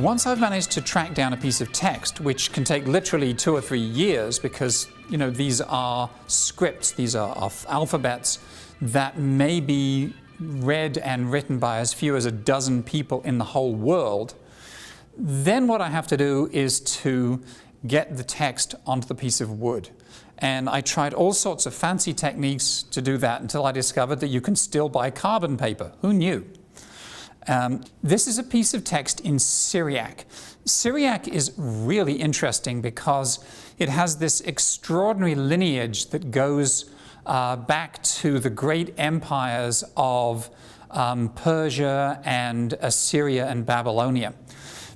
Once I've managed to track down a piece of text, which can take literally 2 or 3 years because, you know, these are scripts, these are alphabets that may be read and written by as few as a dozen people in the whole world, then what I have to do is to get the text onto the piece of wood. And I tried all sorts of fancy techniques to do that until I discovered that you can still buy carbon paper. Who knew? This is a piece of text in Syriac. Syriac is really interesting because it has this extraordinary lineage that goes back to the great empires of Persia and Assyria and Babylonia.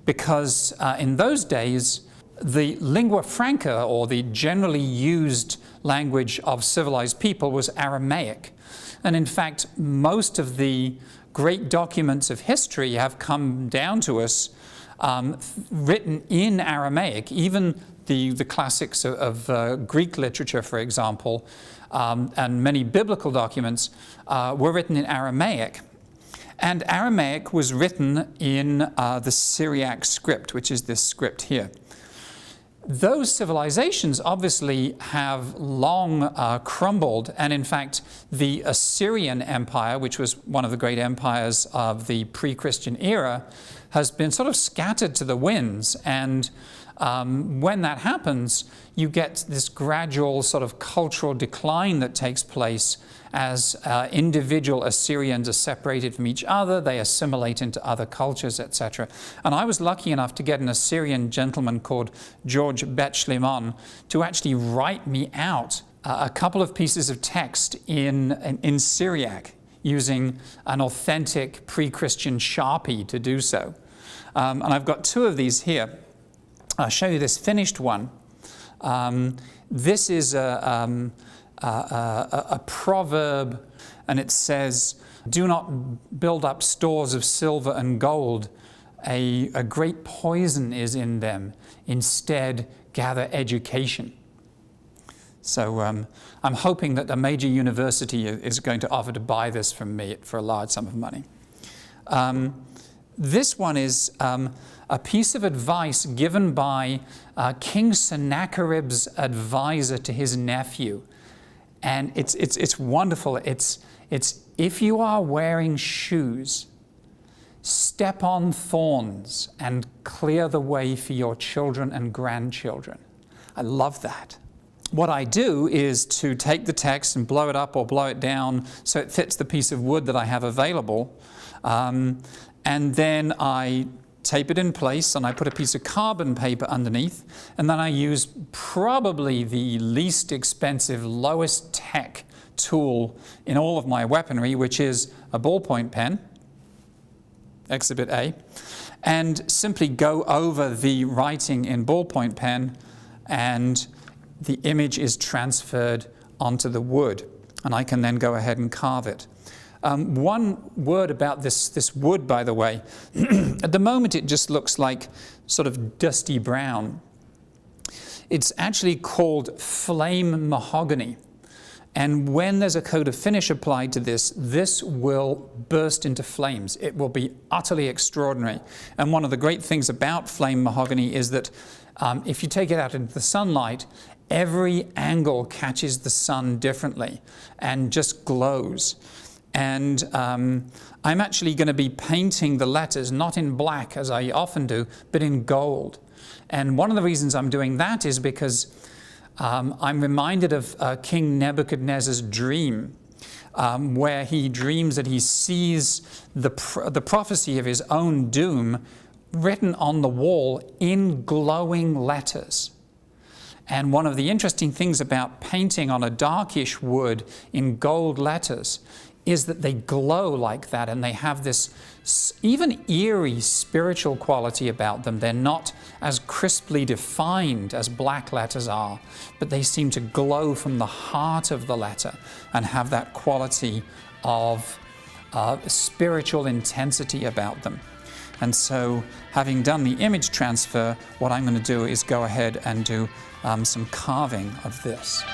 Because in those days, the lingua franca, or the generally used language of civilized people, was Aramaic. And in fact, most of the great documents of history have come down to us written in Aramaic. Even the classics of Greek literature, for example, and many biblical documents were written in Aramaic. And Aramaic was written in the Syriac script, which is this script here. Those civilizations obviously have long crumbled, and in fact the Assyrian Empire, which was one of the great empires of the pre-Christian era, has been sort of scattered to the winds. And when that happens, you get this gradual sort of cultural decline that takes place as individual Assyrians are separated from each other, they assimilate into other cultures, etc. And I was lucky enough to get an Assyrian gentleman called George Betshlimon to actually write me out a couple of pieces of text in Syriac using an authentic pre-Christian Sharpie to do so. And I've got 2 of these here. I'll show you this finished one. This is a proverb, and it says, "Do not build up stores of silver and gold. A great poison is in them. Instead, gather education." So I'm hoping that a major university is going to offer to buy this from me for a large sum of money. This one is a piece of advice given by King Sennacherib's advisor to his nephew. And it's wonderful. It's if you are wearing shoes, step on thorns and clear the way for your children and grandchildren. I love that. What I do is to take the text and blow it up or blow it down so it fits the piece of wood that I have available. And then I tape it in place, and I put a piece of carbon paper underneath, and then I use probably the least expensive, lowest tech tool in all of my weaponry, which is a ballpoint pen, Exhibit A, and simply go over the writing in ballpoint pen, and the image is transferred onto the wood, and I can then go ahead and carve it. One word about this wood, by the way. At the moment it just looks like sort of dusty brown. It's actually called flame mahogany. And when there's a coat of finish applied to this, this will burst into flames. It will be utterly extraordinary. And one of the great things about flame mahogany is that if you take it out into the sunlight, every angle catches the sun differently and just glows. And I'm actually going to be painting the letters not in black as I often do, but in gold. And one of the reasons I'm doing that is because I'm reminded of King Nebuchadnezzar's dream, where he dreams that he sees the prophecy of his own doom written on the wall in glowing letters. And one of the interesting things about painting on a darkish wood in gold letters is that they glow like that, and they have this even eerie spiritual quality about them. They're not as crisply defined as black letters are, but they seem to glow from the heart of the letter and have that quality of spiritual intensity about them. And so, having done the image transfer, what I'm going to do is go ahead and do some carving of this.